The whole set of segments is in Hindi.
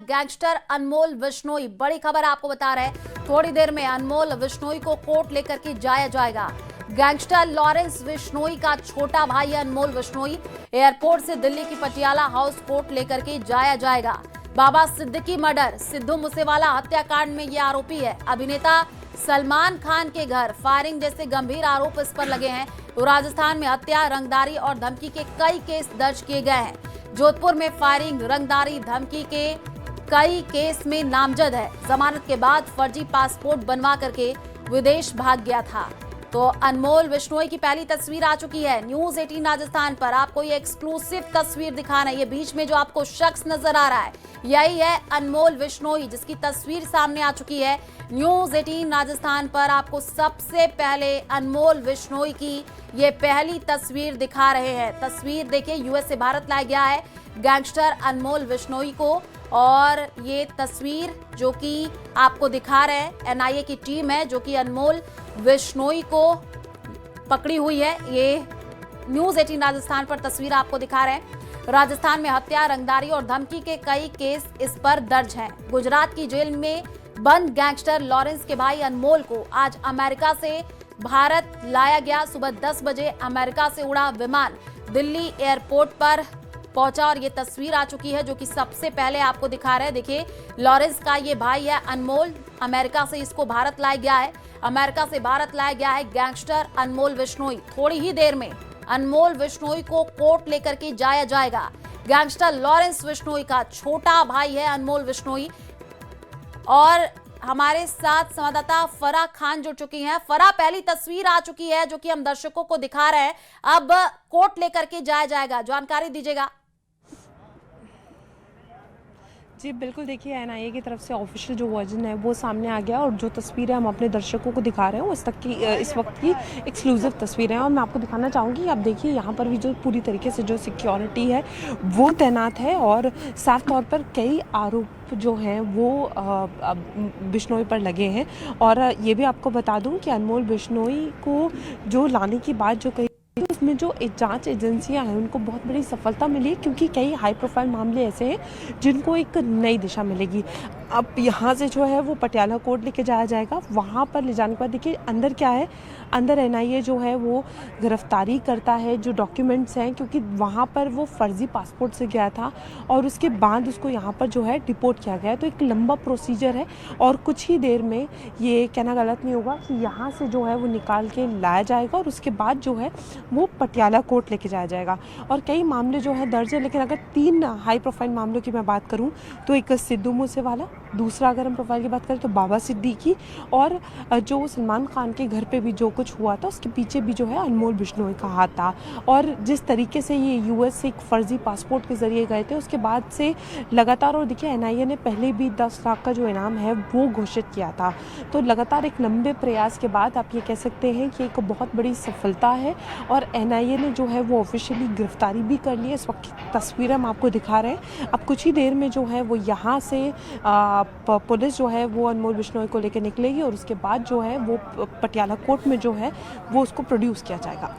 गैंगस्टर अनमोल विश्नोई। बड़ी खबर आपको बता रहे हैं, थोड़ी देर में अनमोल विश्नोई को कोर्ट लेकर के जाया जाएगा। गैंगस्टर लॉरेंस विश्नोई का छोटा भाई अनमोल विश्नोई एयरपोर्ट से दिल्ली की पटियाला हाउस कोर्ट लेकर के जाया जाएगा। बाबा सिद्दीकी मर्डर, सिद्धू मूसेवाला हत्याकांड में ये आरोपी है। अभिनेता सलमान खान के घर फायरिंग जैसे गंभीर आरोप इस पर लगे हैं। तो राजस्थान में हत्या, रंगदारी और धमकी के कई केस दर्ज किए गए हैं। जोधपुर में फायरिंग, रंगदारी, धमकी के कई केस में नामजद है। जमानत के बाद फर्जी पासपोर्ट बनवा करके विदेश भाग गया था। तो अनमोल विश्नोई की पहली तस्वीर आ चुकी है न्यूज 18 राजस्थान पर। आपको ये एक्सक्लूसिव तस्वीर दिखाना है। ये बीच में जो आपको शख्स नजर आ रहा है, यही है अनमोल विश्नोई, जिसकी तस्वीर सामने आ चुकी है न्यूज 18 राजस्थान पर। आपको सबसे पहले अनमोल विश्नोई की ये पहली तस्वीर दिखा रहे हैं। तस्वीर देखिए, यूएस से भारत लाया गया है गैंगस्टर अनमोल विश्नोई को। और ये तस्वीर जो कि आपको दिखा रहे हैं, एनआईए की टीम है जो कि अनमोल विश्नोई को पकड़ी हुई है। ये न्यूज 18 राजस्थान पर तस्वीर आपको दिखा रहे हैं। राजस्थान में हत्या, रंगदारी और धमकी के कई केस इस पर दर्ज हैं। गुजरात की जेल में बंद गैंगस्टर लॉरेंस के भाई अनमोल को आज अमेरिका से भारत लाया गया। सुबह 10 बजे अमेरिका से उड़ा विमान दिल्ली एयरपोर्ट पर पहुंचा और ये तस्वीर आ चुकी है जो कि सबसे पहले आपको दिखा रहे हैं। देखिए, लॉरेंस का ये भाई है अनमोल, अमेरिका से इसको भारत लाया गया है। अमेरिका से भारत लाया गया है गैंगस्टर अनमोल विश्नोई। थोड़ी ही देर में अनमोल विश्नोई को कोर्ट लेकर के जाया जाएगा। गैंगस्टर लॉरेंस विश्नोई का छोटा भाई है अनमोल विश्नोई। और हमारे साथ संवाददाता फराह खान जुड़ चुकी हैं। फराह, पहली तस्वीर आ चुकी है जो कि हम दर्शकों को दिखा रहे हैं। अब कोर्ट लेकर के जाया जाएगा, जानकारी दीजिएगा। जी बिल्कुल, देखिए एनआईए की तरफ से ऑफिशियल जो वर्जन है वो सामने आ गया और जो तस्वीरें हम अपने दर्शकों को दिखा रहे हैं इस वक्त की एक्सक्लूसिव तस्वीरें हैं। और मैं आपको दिखाना चाहूँगी, आप देखिए यहाँ पर भी जो पूरी तरीके से जो सिक्योरिटी है वो तैनात है और साफ तौर पर कई आरोप जो हैं वो बिश्नोई पर लगे हैं। और ये भी आपको बता दूं कि अनमोल बिश्नोई को जो लाने की बात जो कही, उसमें जो जांच एजेंसियां हैं उनको बहुत बड़ी सफलता मिली, क्योंकि कई हाई प्रोफाइल मामले ऐसे हैं जिनको एक नई दिशा मिलेगी। अब यहाँ से जो है वो पटियाला कोर्ट लेके जाया जाएगा। वहाँ पर ले जाने के बाद देखिए अंदर क्या है, अंदर एनआईए जो है वो गिरफ्तारी करता है जो डॉक्यूमेंट्स हैं, क्योंकि वहाँ पर वो फर्जी पासपोर्ट से गया था और उसके बाद उसको यहाँ पर जो है डिपोर्ट किया गया है। तो एक लंबा प्रोसीजर है और कुछ ही देर में, ये कहना गलत नहीं होगा कि यहाँ से जो है वो निकाल के लाया जाएगा और उसके बाद जो है वो पटियाला कोर्ट लेके जाया जाएगा। और कई मामले जो है दर्ज है, लेकिन अगर 3 हाई प्रोफाइल मामलों की मैं बात करूँ तो एक सिद्धू मूसेवाला, दूसरा अगर हम प्रोफाइल की बात करें तो बाबा सिद्दीकी, और जो सलमान खान के घर पे भी जो कुछ हुआ था उसके पीछे भी जो है अनमोल बिश्नोई का हाथ था। और जिस तरीके से ये यूएस से एक फर्जी पासपोर्ट के जरिए गए थे उसके बाद से लगातार, और देखिए एनआईए ने पहले भी 10 लाख का जो इनाम है वो घोषित किया था। तो लगातार एक लंबे प्रयास के बाद आप ये कह सकते हैं कि एक बहुत बड़ी सफलता है और एनआईए ने जो है वो ऑफिशियली गिरफ्तारी भी कर ली है। इस वक्त की तस्वीरें हम आपको दिखा रहे हैं। अब कुछ ही देर में जो है वो यहाँ से पुलिस जो है वो अनमोल बिश्नोई को लेकर निकलेगी और उसके बाद जो है वो पटियाला कोर्ट में जो है वो उसको प्रोड्यूस किया जाएगा।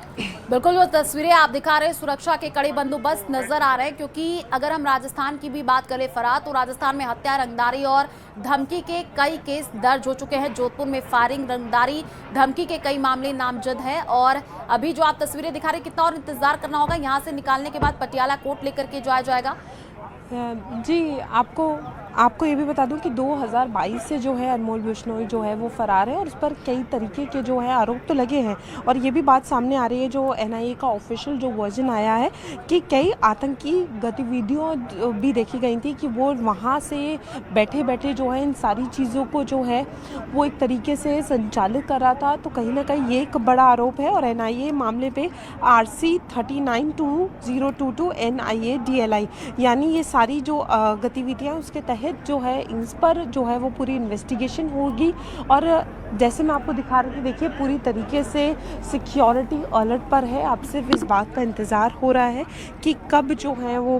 बिल्कुल, जो तस्वीरें आप दिखा रहे हैं, सुरक्षा के कड़े बंदोबस्त नजर आ रहे हैं। क्योंकि अगर हम राजस्थान की भी बात करें फराह, तो राजस्थान में हत्या, रंगदारी और धमकी के कई केस दर्ज हो चुके हैं। जोधपुर में फायरिंग, रंगदारी, धमकी के कई मामले नामजद हैं। और अभी जो आप तस्वीरें दिखा रहे हैं, कितना और इंतजार करना होगा? यहाँ से निकालने के बाद पटियाला कोर्ट लेकर के जाया जाएगा। जी आपको ये भी बता दूं कि 2022 से जो है अनमोल बिश्नोई जो है वो फरार है और उस पर कई तरीके के जो है आरोप तो लगे हैं। और ये भी बात सामने आ रही है, जो एनआईए का ऑफिशियल जो वर्जन आया है, कि कई आतंकी गतिविधियां भी देखी गई थी कि वो वहाँ से बैठे बैठे जो है इन सारी चीज़ों को जो है वो एक तरीके से संचालित कर रहा था। तो कहीं ना कहीं ये एक बड़ा आरोप है और एनआईए मामले पे RC 392022 NIA DLI, यानी ये सारी जो गतिविधियाँ उसके तहत जो है इस पर जो है वो पूरी इन्वेस्टिगेशन होगी। और जैसे मैं आपको दिखा रही थी, देखिए पूरी तरीके से सिक्योरिटी अलर्ट पर है। अब सिर्फ इस बात का इंतज़ार हो रहा है कि कब जो है वो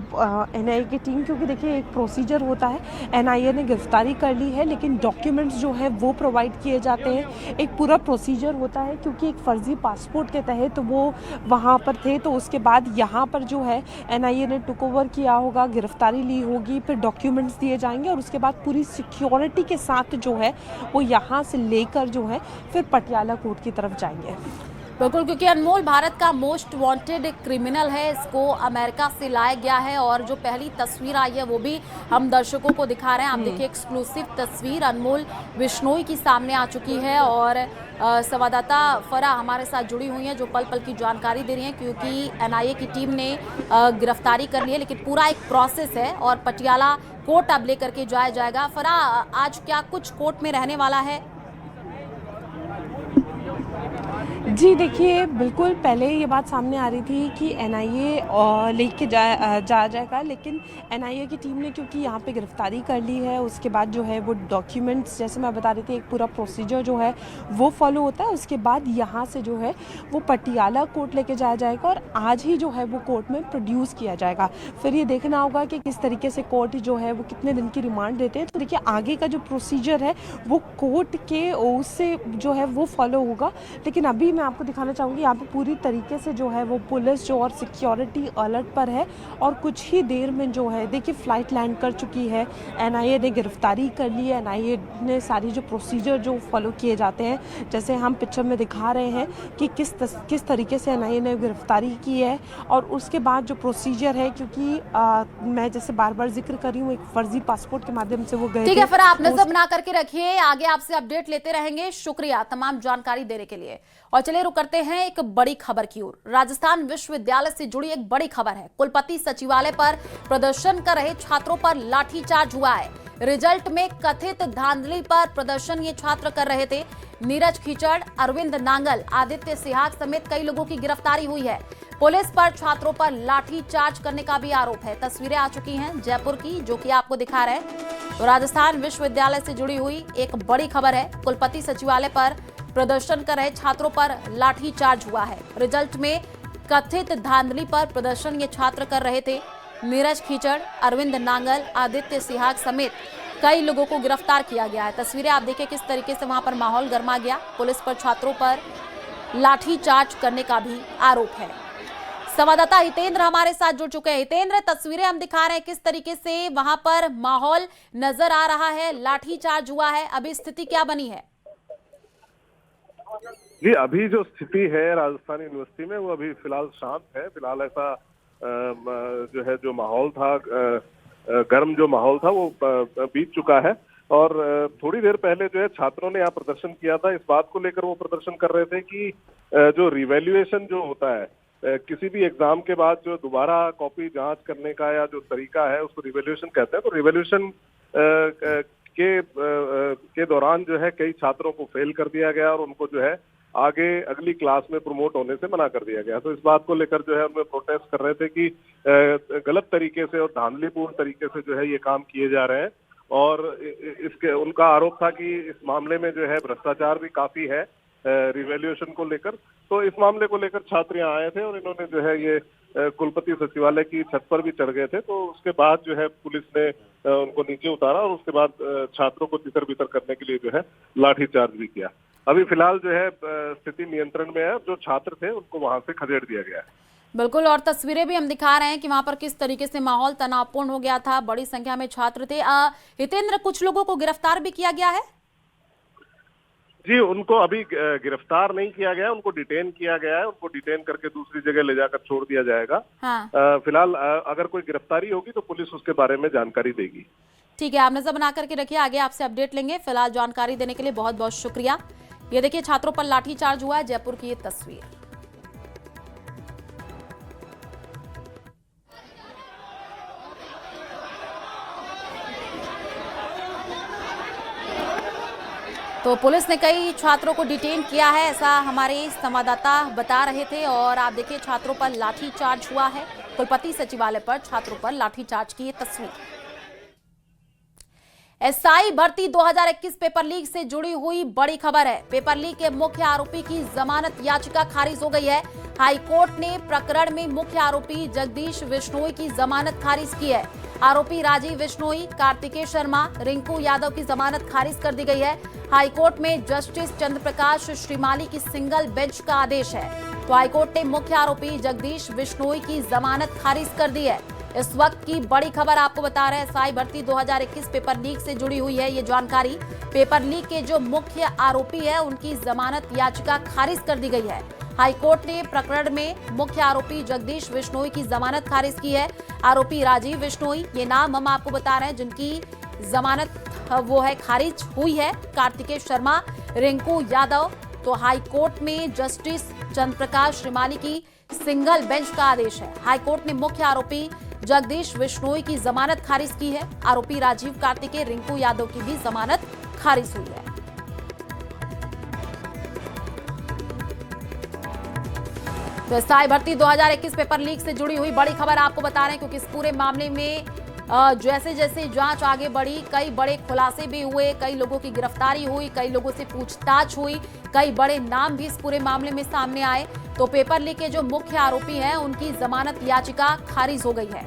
एनआईए की टीम, क्योंकि देखिए एक प्रोसीजर होता है, एनआईए ने गिरफ्तारी कर ली है लेकिन डॉक्यूमेंट्स जो है वो प्रोवाइड किए जाते हैं। एक पूरा प्रोसीजर होता है, क्योंकि एक फ़र्जी पासपोर्ट के तहत वो वहाँ पर थे। तो उसके बाद यहाँ पर जो है एनआईए ने टुक ओवर किया होगा, गिरफ्तारी ली होगी, फिर डॉक्यूमेंट्स दिए जाएंगे और उसके बाद पूरी सिक्योरिटी के साथ जो है वो यहाँ से लेकर जो है फिर पटियाला कोर्ट की तरफ जाएंगे। बिल्कुल, क्योंकि अनमोल भारत का मोस्ट वांटेड क्रिमिनल है, इसको अमेरिका से लाया गया है और जो पहली तस्वीर आई है वो भी हम दर्शकों को दिखा रहे हैं। आप देखिए एक्सक्लूसिव तस्वीर अनमोल बिश्नोई की सामने आ चुकी है और संवाददाता फरा हमारे साथ जुड़ी हुई हैं जो पल पल की जानकारी दे रही हैं, क्योंकि एनआईए की टीम ने गिरफ्तारी कर ली है, लेकिन पूरा एक प्रोसेस है और पटियाला कोर्ट अब लेकर के जाया जाएगा। फरा, आज क्या कुछ कोर्ट में रहने वाला है? जी देखिए, बिल्कुल पहले ये बात सामने आ रही थी कि एनआईए लेके जाएगा, लेकिन एनआईए की टीम ने क्योंकि यहाँ पे गिरफ्तारी कर ली है, उसके बाद जो है वो डॉक्यूमेंट्स, जैसे मैं बता रही थी, एक पूरा प्रोसीजर जो है वो फॉलो होता है। उसके बाद यहाँ से जो है वो पटियाला कोर्ट लेके जाया जाएगा और आज ही जो है वो कोर्ट में प्रोड्यूस किया जाएगा। फिर ये देखना होगा कि किस तरीके से कोर्ट जो है वो कितने दिन की रिमांड देते हैं। तो देखिए आगे का जो प्रोसीजर है वो कोर्ट के उससे जो है वो फॉलो होगा। लेकिन अभी मैं आपको दिखाना चाहूँगी यहाँ पे पूरी तरीके से जो है वो पुलिस जो और सिक्योरिटी अलर्ट पर है और कुछ ही देर में जो है देखिए फ्लाइट लैंड कर चुकी है। एनआईए ने गिरफ्तारी कर ली है। एनआईए ने सारी जो प्रोसीजर जो फॉलो किए जाते हैं, जैसे हम पिक्चर में दिखा रहे हैं कि किस तरीके से एनआईए ने गिरफ्तारी की है और उसके बाद जो प्रोसीजर है, क्योंकि मैं जैसे बार बार जिक्र कर रही हूँ, एक फर्जी पासपोर्ट के माध्यम से वो गए। ठीक है, फिर आप नजर बना करके रखिए, आगे आपसे अपडेट लेते रहेंगे। शुक्रिया तमाम जानकारी देने के लिए। और चलिए रुक करते हैं एक बड़ी खबर की ओर। राजस्थान विश्वविद्यालय से जुड़ी एक बड़ी खबर है। कुलपति सचिवालय पर प्रदर्शन कर रहे छात्रों पर लाठीचार्ज हुआ है। रिजल्ट में कथित धांधली पर प्रदर्शन ये छात्र कर रहे थे। नीरज खीचड़, अरविंद नांगल, आदित्य सिहाग समेत कई लोगों की गिरफ्तारी हुई है। पुलिस पर छात्रों पर लाठीचार्ज करने का भी आरोप है। तस्वीरें आ चुकी हैं जयपुर की, जो कि आपको दिखा रहे हैं। तो राजस्थान विश्वविद्यालय से जुड़ी हुई एक बड़ी खबर है। कुलपति सचिवालय पर प्रदर्शन कर रहे छात्रों पर लाठीचार्ज हुआ है। रिजल्ट में कथित धांधली पर प्रदर्शन ये छात्र कर रहे थे। नीरज खीचड़, अरविंद नांगल, आदित्य सिहाग समेत कई लोगों को गिरफ्तार किया गया है। तस्वीरें आप देखिए किस तरीके से वहां पर माहौल गर्मा गया। पुलिस पर छात्रों पर लाठीचार्ज करने का भी आरोप है। संवाददाता हितेंद्र हमारे साथ जुड़ चुके हैं। हितेंद्र, तस्वीरें हम दिखा रहे हैं किस तरीके से वहां पर माहौल नजर आ रहा है। लाठीचार्ज हुआ है, अभी स्थिति क्या बनी है? जी, अभी जो स्थिति है राजस्थान यूनिवर्सिटी में वो अभी फिलहाल शांत है। फिलहाल ऐसा जो है जो माहौल था, गर्म जो माहौल था वो बीत चुका है। और थोड़ी देर पहले जो है छात्रों ने यहाँ प्रदर्शन किया था। इस बात को लेकर वो प्रदर्शन कर रहे थे कि जो रिवैल्यूएशन जो होता है किसी भी एग्जाम के बाद, जो दोबारा कॉपी जांच करने का या जो तरीका है उसको रिवैल्यूएशन कहते हैं। तो रिवैल्यूएशन के दौरान जो है कई छात्रों को फेल कर दिया गया और उनको जो है आगे अगली क्लास में प्रमोट होने से मना कर दिया गया। तो इस बात को लेकर जो है उनमें प्रोटेस्ट कर रहे थे कि गलत तरीके से और धांधलीपूर्ण तरीके से जो है ये काम किए जा रहे हैं। और इसके उनका आरोप था कि इस मामले में जो है भ्रष्टाचार भी काफी है रिवैल्यूएशन को लेकर। तो इस मामले को लेकर छात्र यहाँ आए थे और इन्होंने जो है ये कुलपति सचिवालय की छत पर भी चढ़ गए थे। तो उसके बाद जो है पुलिस ने उनको नीचे उतारा और उसके बाद छात्रों को तितर बितर करने के लिए जो है लाठीचार्ज भी किया। अभी फिलहाल जो है स्थिति नियंत्रण में है। जो छात्र थे उनको वहां से खदेड़ दिया गया है। बिल्कुल, और तस्वीरें भी हम दिखा रहे हैं कि वहां पर किस तरीके से माहौल तनावपूर्ण हो गया था। बड़ी संख्या में छात्र थे। हितेंद्र, कुछ लोगों को गिरफ्तार भी किया गया है? जी, उनको अभी गिरफ्तार नहीं किया गया, उनको डिटेन किया गया है। उनको डिटेन करके दूसरी जगह ले जाकर छोड़ दिया जाएगा। हाँ। फिलहाल अगर कोई गिरफ्तारी होगी तो पुलिस उसके बारे में जानकारी देगी। ठीक है, आप नजर बना करके रखिए, आगे आपसे अपडेट लेंगे। फिलहाल जानकारी देने के लिए बहुत बहुत शुक्रिया। ये देखिए छात्रों पर लाठीचार्ज हुआ है, जयपुर की ये तस्वीर। तो पुलिस ने कई छात्रों को डिटेन किया है, ऐसा हमारे संवाददाता बता रहे थे। और आप देखिए छात्रों पर लाठीचार्ज हुआ है। कुलपति सचिवालय पर छात्रों पर लाठीचार्ज की ये तस्वीर। एसआई भर्ती 2021 पेपर लीक से जुड़ी हुई बड़ी खबर है। पेपर लीक के मुख्य आरोपी की जमानत याचिका खारिज हो गई है। हाईकोर्ट ने प्रकरण में मुख्य आरोपी जगदीश बिश्नोई की जमानत खारिज की है। आरोपी राजीव बिश्नोई, कार्तिकेय शर्मा, रिंकू यादव की जमानत खारिज कर दी गई है। हाईकोर्ट में जस्टिस चंद्र प्रकाश श्रीमाली की सिंगल बेंच का आदेश है। तो हाईकोर्ट ने मुख्य आरोपी जगदीश बिश्नोई की जमानत खारिज कर दी है। इस वक्त की बड़ी खबर आपको बता रहे हैं, एसआई भर्ती 2021 पेपर लीक से जुड़ी हुई है ये जानकारी। पेपर लीक के जो मुख्य आरोपी है उनकी जमानत याचिका खारिज कर दी गई है। हाईकोर्ट ने प्रकरण में मुख्य आरोपी जगदीश बिश्नोई की जमानत खारिज की है। आरोपी राजीव बिश्नोई, ये नाम हम आपको बता रहे हैं जिनकी जमानत वो है खारिज हुई है। कार्तिकेय शर्मा, रिंकू यादव। तो हाईकोर्ट में जस्टिस चंद्र प्रकाश श्रीमाली की सिंगल बेंच का आदेश है। हाईकोर्ट ने मुख्य आरोपी जगदीश बिश्नोई की जमानत खारिज की है। आरोपी राजीव, कार्तिकेय, रिंकू यादव की भी जमानत खारिज हुई है। तो एसआई भर्ती 2021 पेपर लीक से जुड़ी हुई बड़ी खबर आपको बता रहे हैं, क्योंकि इस पूरे मामले में जैसे जैसे जांच आगे बढ़ी, कई बड़े खुलासे भी हुए, कई लोगों की गिरफ्तारी हुई, कई लोगों से पूछताछ हुई, कई बड़े नाम भी इस पूरे मामले में सामने आए। तो पेपर लीक के जो मुख्य आरोपी हैं उनकी जमानत याचिका खारिज हो गई है।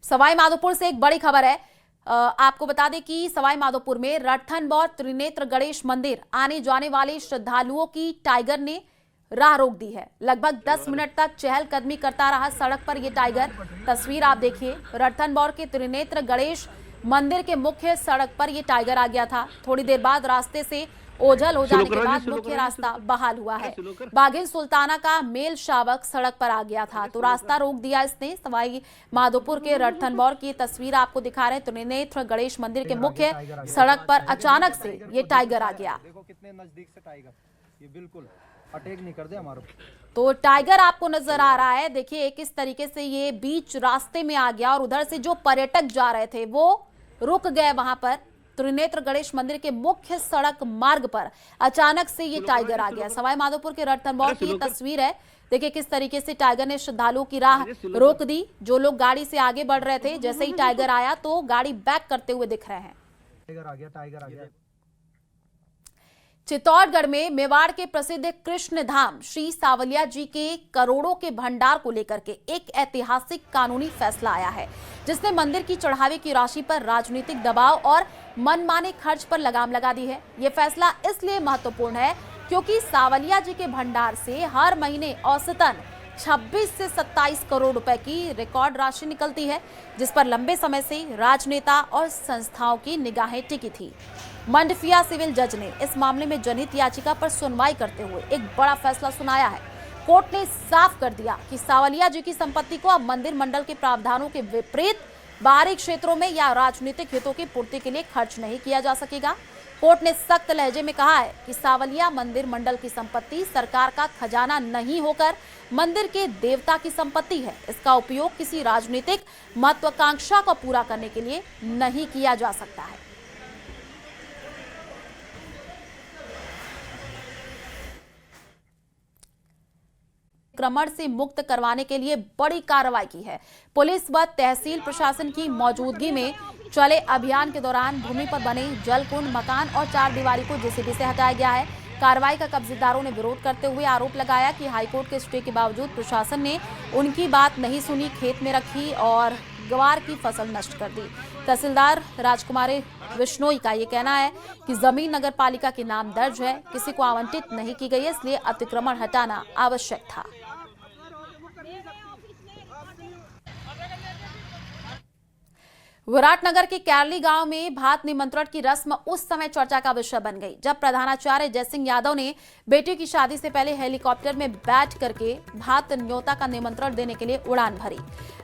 सवाई माधोपुर से एक बड़ी खबर है। आपको बता दें कि सवाई माधोपुर में रणथंभौर त्रिनेत्र गणेश मंदिर आने जाने वाले श्रद्धालुओं की टाइगर ने राह रोक दी है। लगभग 10 मिनट तक चहलकदमी करता रहा सड़क पर ये टाइगर। तस्वीर आप देखिए, रणथंभौर के त्रिनेत्र गणेश मंदिर के मुख्य सड़क पर ये टाइगर आ गया था। थोड़ी देर बाद रास्ते से ओझल हो जाने के बाद मुख्य रास्ता बहाल हुआ है। बाघिन सुल्ताना का मेल शावक सड़क पर आ गया था तो रास्ता रोक दिया इसने। सवाई माधोपुर के रणथंभौर की तस्वीर आपको दिखा रहे हैं। त्रिनेत्र गणेश मंदिर के मुख्य सड़क पर अचानक से ये टाइगर आ गया। देखो कितने नजदीक से टाइगर, ये बिल्कुल अटैक नहीं कर दे हमारे। तो टाइगर आपको नजर आ रहा है, देखिए किस तरीके से ये बीच रास्ते में आ गया और उधर से जो पर्यटक जा रहे थे वो रुक गए वहां पर। त्रिनेत्र गणेश मंदिर के मुख्य सड़क मार्ग पर अचानक से ये टाइगर आ गया। सवाई माधोपुर के रणथंभौर की तस्वीर है, देखिए किस तरीके से टाइगर ने श्रद्धालुओं की राह रोक दी। जो लोग गाड़ी से आगे बढ़ रहे थे, जैसे ही टाइगर आया तो गाड़ी बैक करते हुए दिख रहे हैं। टाइगर आ गया, टाइगर आ गया। चित्तौड़गढ़ में मेवाड़ के प्रसिद्ध कृष्ण धाम श्री सावलिया जी के करोड़ों के भंडार को लेकर के एक ऐतिहासिक कानूनी फैसला आया है, जिसने मंदिर की चढ़ावे की राशि पर राजनीतिक दबाव और मनमाने खर्च पर लगाम लगा दी है। यह फैसला इसलिए महत्वपूर्ण है क्योंकि सावलिया जी के भंडार से हर महीने औसतन 26 से 27 करोड़ रुपए की रिकॉर्ड राशि निकलती है, जिस पर लंबे समय से राजनेता और संस्थाओं की निगाहें टिकी थी। मंडफिया सिविल जज ने इस मामले में जनहित याचिका पर सुनवाई करते हुए एक बड़ा फैसला सुनाया है। कोर्ट ने साफ कर दिया कि सावलिया जी की संपत्ति को अब मंदिर मंडल के प्रावधानों के विपरीत बाहरी क्षेत्रों में या राजनीतिक हितों की पूर्ति के लिए खर्च नहीं किया जा सकेगा। कोर्ट ने सख्त लहजे में कहा है कि सावलिया मंदिर मंडल की संपत्ति सरकार का खजाना नहीं होकर मंदिर के देवता की संपत्ति है। इसका उपयोग किसी राजनीतिक महत्वाकांक्षा को पूरा करने के लिए नहीं किया जा सकता है। संक्रमण से मुक्त करवाने के लिए बड़ी कार्रवाई की है। पुलिस व तहसील प्रशासन की मौजूदगी में चले अभियान के दौरान भूमि पर बने जलकुंड, मकान और चार दीवारी को जेसीबी से हटाया गया है। कार्रवाई का कब्जेदारों ने विरोध करते हुए आरोप लगाया कि हाईकोर्ट के स्टे के बावजूद प्रशासन ने उनकी बात नहीं सुनी, खेत में रखी और ग्वार की फसल नष्ट कर दी। तहसीलदार राजकुमारी बिश्नोई का ये कहना है कि जमीन नगर पालिका के नाम दर्ज है, किसी को आवंटित नहीं की गई है, इसलिए अतिक्रमण हटाना आवश्यक था। विराटनगर के कैरली गांव में भात निमंत्रण की रस्म उस समय चर्चा का विषय बन गई जब प्रधानाचार्य जयसिंह यादव ने बेटी की शादी से पहले हेलीकॉप्टर में बैठ करके भात न्योता का निमंत्रण देने के लिए उड़ान भरी।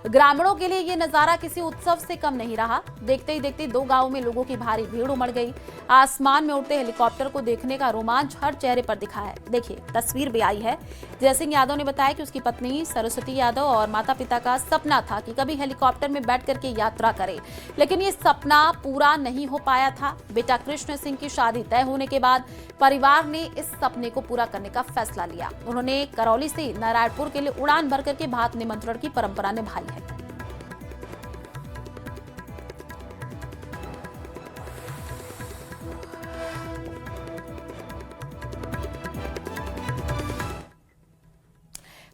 ग्रामीणों के लिए ये नजारा किसी उत्सव से कम नहीं रहा। देखते ही देखते दो गांवों में लोगों की भारी भीड़ उमड़ गई। आसमान में उड़ते हेलीकॉप्टर को देखने का रोमांच हर चेहरे पर दिखा है। देखिए तस्वीर भी आई है। जयसिंह यादव ने बताया कि उसकी पत्नी सरस्वती यादव और माता पिता का सपना था कि कभी हेलीकॉप्टर में बैठ करके यात्रा करे, लेकिन ये सपना पूरा नहीं हो पाया था। बेटा कृष्ण सिंह की शादी तय होने के बाद परिवार ने इस सपने को पूरा करने का फैसला लिया। उन्होंने करौली से नारायणपुर के लिए उड़ान भर करके भात निमंत्रण की परंपरा निभाई है।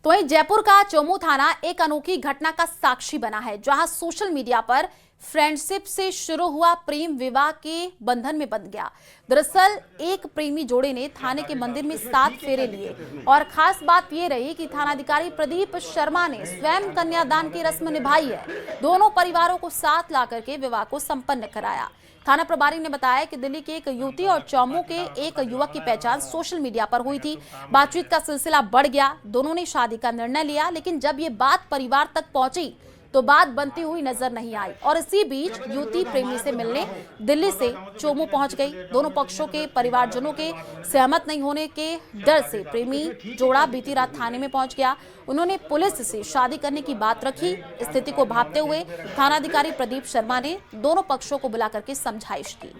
तो वहीं जयपुर का चोमू थाना एक अनोखी घटना का साक्षी बना है, जहां सोशल मीडिया पर फ्रेंडशिप से शुरू हुआ प्रेम विवाह के बंधन में बंध गया। दरअसल एक प्रेमी जोड़े ने थाने के मंदिर में 7 फेरे लिए और खास बात ये रही कि थानाधिकारी प्रदीप शर्मा ने स्वयं कन्यादान की रस्म निभाई है। दोनों परिवारों को साथ ला करके विवाह को संपन्न कराया। थाना प्रभारी ने बताया कि दिल्ली की एक युवती और चौमू के एक युवक की पहचान सोशल मीडिया पर हुई थी। बातचीत का सिलसिला बढ़ गया, दोनों ने शादी का निर्णय लिया, लेकिन जब ये बात परिवार तक पहुंची तो बात बनती हुई नजर नहीं आई और इसी बीच युवती प्रेमी से मिलने दिल्ली से चोमू पहुंच गई। दोनों पक्षों के परिवारजनों के सहमत नहीं होने के डर से प्रेमी जोड़ा बीती रात थाने में पहुंच गया। उन्होंने पुलिस से शादी करने की बात रखी। स्थिति को भांपते हुए थानाधिकारी प्रदीप शर्मा ने दोनों पक्षों को बुला करके समझाइश की।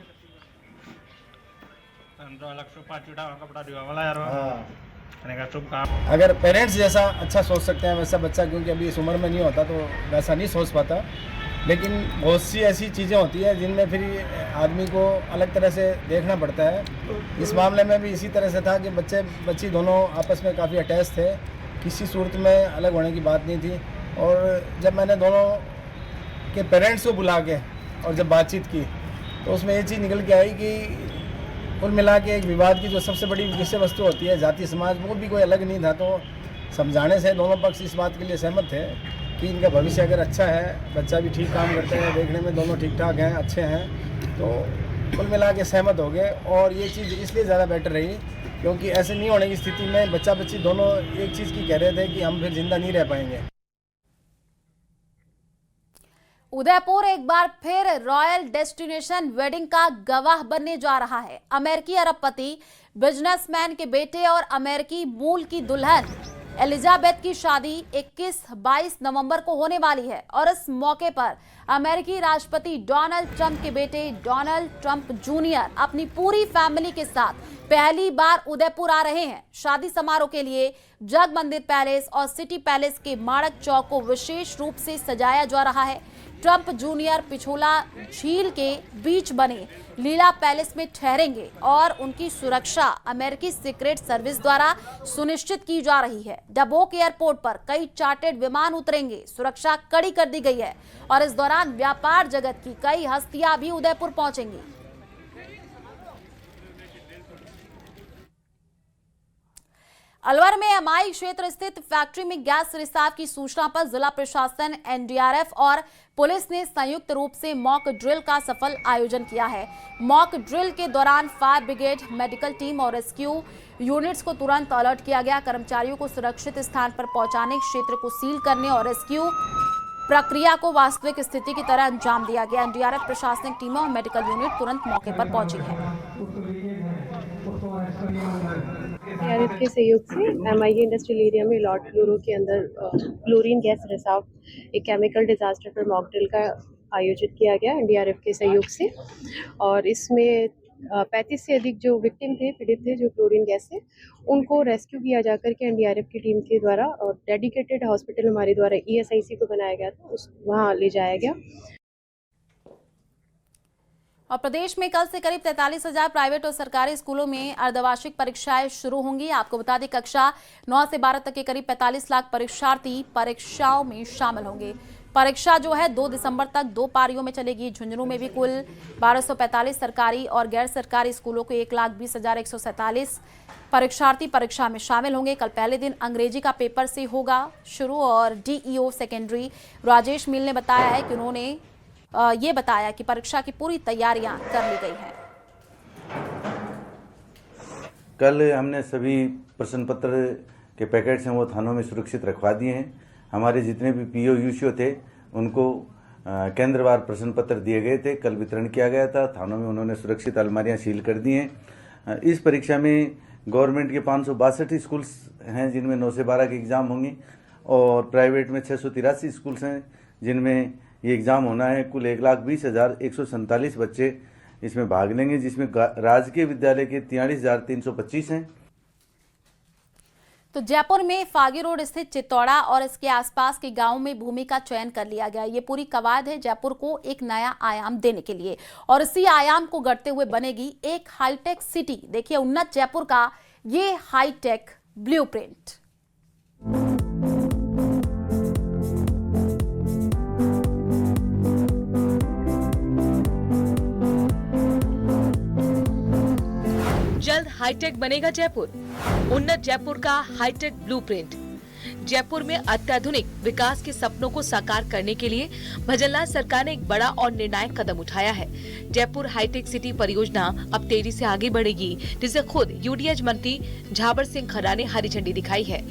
अगर पेरेंट्स जैसा अच्छा सोच सकते हैं वैसा बच्चा, क्योंकि अभी इस उम्र में नहीं होता तो वैसा नहीं सोच पाता, लेकिन बहुत सी ऐसी चीज़ें होती हैं जिनमें फिर आदमी को अलग तरह से देखना पड़ता है। इस मामले में भी इसी तरह से था कि बच्चे बच्ची दोनों आपस में काफ़ी अटैच थे, किसी सूरत में अलग होने की बात नहीं थी। और जब मैंने दोनों के पेरेंट्स को बुला के और जब बातचीत की तो उसमें ये चीज़ निकल के आई कि कुल मिला के एक विवाद की जो सबसे बड़ी विषय वस्तु होती है जाति समाज, वो भी कोई अलग नहीं था। तो समझाने से दोनों पक्ष इस बात के लिए सहमत थे कि इनका भविष्य अगर अच्छा है, बच्चा भी ठीक काम करते हैं, देखने में दोनों ठीक ठाक हैं, अच्छे हैं, तो कुल मिला के सहमत हो गए। और ये चीज़ इसलिए ज़्यादा बेटर रही क्योंकि ऐसे नहीं होने की स्थिति में बच्चा बच्ची दोनों एक चीज़ की कह रहे थे कि हम फिर जिंदा नहीं रह पाएंगे। उदयपुर एक बार फिर रॉयल डेस्टिनेशन वेडिंग का गवाह बनने जा रहा है। अमेरिकी अरबपति, बिजनेसमैन के बेटे और अमेरिकी मूल की दुल्हन एलिजाबेथ की शादी 21-22 नवंबर को होने वाली है और इस मौके पर अमेरिकी राष्ट्रपति डोनाल्ड ट्रंप के बेटे डोनाल्ड ट्रंप जूनियर अपनी पूरी फैमिली के साथ पहली बार उदयपुर आ रहे हैं। शादी समारोह के लिए जग मंदिर पैलेस और सिटी पैलेस के माणक चौक को विशेष रूप से सजाया जा रहा है। ट्रंप जूनियर पिछोला झील के बीच बने लीला पैलेस में ठहरेंगे और उनकी सुरक्षा अमेरिकी सीक्रेट सर्विस द्वारा सुनिश्चित की जा रही है। डबोक एयरपोर्ट पर कई चार्टर्ड विमान उतरेंगे, सुरक्षा कड़ी कर दी गई है और इस दौरान व्यापार जगत की कई हस्तियां भी उदयपुर पहुंचेंगी। अलवर में एमआई क्षेत्र स्थित फैक्ट्री में गैस रिसाव की सूचना पर जिला प्रशासन, एनडीआरएफ और पुलिस ने संयुक्त रूप से मॉक ड्रिल का सफल आयोजन किया है। मॉक ड्रिल के दौरान फायर ब्रिगेड, मेडिकल टीम और रेस्क्यू यूनिट्स को तुरंत अलर्ट किया गया। कर्मचारियों को सुरक्षित स्थान पर पहुंचाने, क्षेत्र को सील करने और रेस्क्यू प्रक्रिया को वास्तविक स्थिति की तरह अंजाम दिया गया। एनडीआरएफ, प्रशासनिक टीमों और मेडिकल यूनिट तुरंत मौके पर पहुंची है। एनडीआरएफ के सहयोग से एमआईए इंडस्ट्रियल एरिया में लॉर्ड ब्यूरो के अंदर क्लोरीन गैस रिसाव एक केमिकल डिजास्टर पर मॉक ड्रिल का आयोजित किया गया एनडीआरएफ के सहयोग से। और इसमें 35 से अधिक जो विक्टिम थे, पीड़ित थे जो क्लोरीन गैस से, उनको रेस्क्यू किया जाकर के एनडीआरएफ की टीम के द्वारा और डेडिकेटेड हॉस्पिटल हमारे द्वारा ईएसआईसी को बनाया गया था, वहाँ ले जाया गया। और प्रदेश में कल से करीब 43,000 प्राइवेट और सरकारी स्कूलों में अर्धवार्षिक परीक्षाएं शुरू होंगी। आपको बता दें कक्षा 9 से 12 तक के करीब 45 लाख परीक्षार्थी परीक्षाओं में शामिल होंगे। परीक्षा जो है 2 दिसंबर तक 2 पारियों में चलेगी। झुंझुनू में भी कुल 1245 सरकारी और गैर सरकारी स्कूलों के 1,20,147 परीक्षार्थी परीक्षा में शामिल होंगे। कल पहले दिन अंग्रेजी का पेपर से होगा शुरू और डीईओ सेकेंडरी राजेश मिल ने बताया है कि उन्होंने ये बताया कि परीक्षा की पूरी तैयारियां कर ली गई हैं। कल हमने सभी प्रश्न पत्र के पैकेट्स हैं वो थानों में सुरक्षित रखवा दिए हैं। हमारे जितने भी पीओ यूसीओ थे उनको केंद्रवार प्रश्न पत्र दिए गए थे, कल वितरण किया गया था। थानों में उन्होंने सुरक्षित अलमारियां सील कर दी हैं। इस परीक्षा में गवर्नमेंट के 562 स्कूल्स हैं जिनमें 9 से 12 के एग्ज़ाम होंगे और प्राइवेट में 683 स्कूल्स हैं जिनमें ये एग्ज़ाम होना है। कुल 1,20,147 बच्चे इसमें भाग लेंगे, जिसमें राजकीय विद्यालय के 43,325 हैं। तो जयपुर में फागी रोड स्थित चित्तौड़ा और इसके आसपास के गांवों में भूमि का चयन कर लिया गया। ये पूरी कवायद है जयपुर को एक नया आयाम देने के लिए और इसी आयाम को गढ़ते हुए बनेगी एक हाईटेक सिटी। देखिए उन्नत जयपुर का ये हाईटेक ब्लूप्रिंट। हाईटेक बनेगा जयपुर, उन्नत जयपुर का हाईटेक ब्लूप्रिंट। जयपुर में अत्याधुनिक विकास के सपनों को साकार करने के लिए भजनलाल सरकार ने एक बड़ा और निर्णायक कदम उठाया है। जयपुर हाईटेक सिटी परियोजना अब तेजी से आगे बढ़ेगी, जिसे खुद यूडीएच मंत्री झाबर सिंह खन्ना ने हरी झंडी दिखाई है।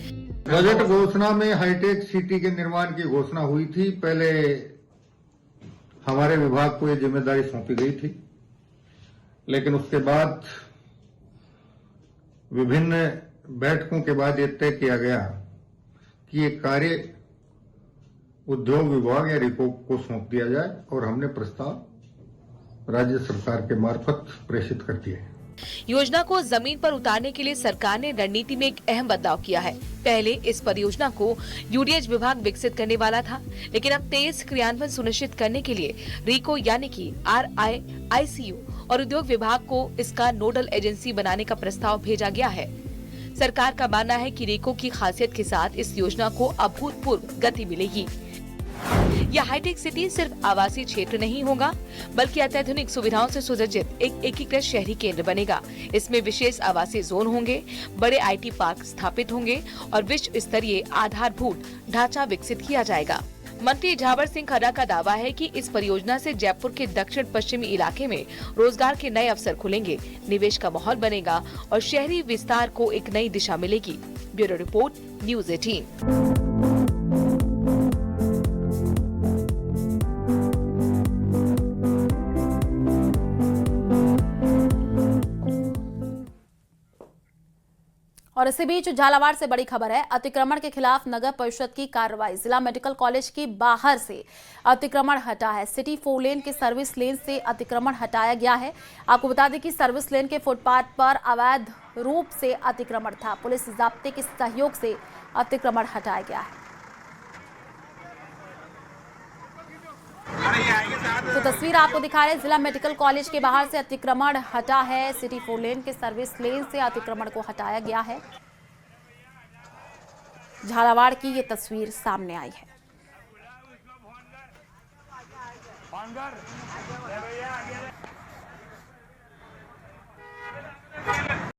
बजट घोषणा में हाईटेक सिटी के निर्माण की घोषणा हुई थी। पहले हमारे विभाग को ये जिम्मेदारी सौंपी गई थी, लेकिन उसके बाद विभिन्न बैठकों के बाद ये तय किया गया कि ये कार्य उद्योग विभाग या रिको को सौंप दिया जाए और हमने प्रस्ताव राज्य सरकार के मार्फत प्रेषित कर दिए। योजना को जमीन पर उतारने के लिए सरकार ने रणनीति में एक अहम बदलाव किया है। पहले इस परियोजना को यूडीएच विभाग विकसित करने वाला था, लेकिन अब तेज क्रियान्वयन सुनिश्चित करने के लिए रीको यानी कि RIICU और उद्योग विभाग को इसका नोडल एजेंसी बनाने का प्रस्ताव भेजा गया है। सरकार का मानना है कि रीको की खासियत के साथ इस योजना को अभूतपूर्व गति मिलेगी। यह हाईटेक सिटी सिर्फ आवासीय क्षेत्र नहीं होगा, बल्कि अत्याधुनिक सुविधाओं से सुसज्जित एक एकीकृत शहरी केंद्र बनेगा। इसमें विशेष आवासीय जोन होंगे, बड़े IT पार्क स्थापित होंगे और विश्व स्तरीय आधारभूत ढांचा विकसित किया जाएगा। मंत्री झाबर सिंह खन्ना का दावा है कि इस परियोजना से जयपुर के दक्षिण पश्चिमी इलाके में रोजगार के नए अवसर खुलेंगे, निवेश का माहौल बनेगा और शहरी विस्तार को एक नई दिशा मिलेगी। Bureau report, News 18। और इसी बीच झालावाड़ से बड़ी खबर है। अतिक्रमण के खिलाफ नगर परिषद की कार्रवाई। जिला मेडिकल कॉलेज के बाहर से अतिक्रमण हटा है। सिटी 4 लेन के सर्विस लेन से अतिक्रमण हटाया गया है। आपको बता दें कि सर्विस लेन के फुटपाथ पर अवैध रूप से अतिक्रमण था। पुलिस जाब्ते के सहयोग से अतिक्रमण हटाया गया है। तो तस्वीर आपको दिखा रहे हैं, जिला मेडिकल कॉलेज के बाहर से अतिक्रमण हटा है। सिटी 4 लेन के सर्विस लेन से अतिक्रमण को हटाया गया है। झालावाड़ की ये तस्वीर सामने आई है।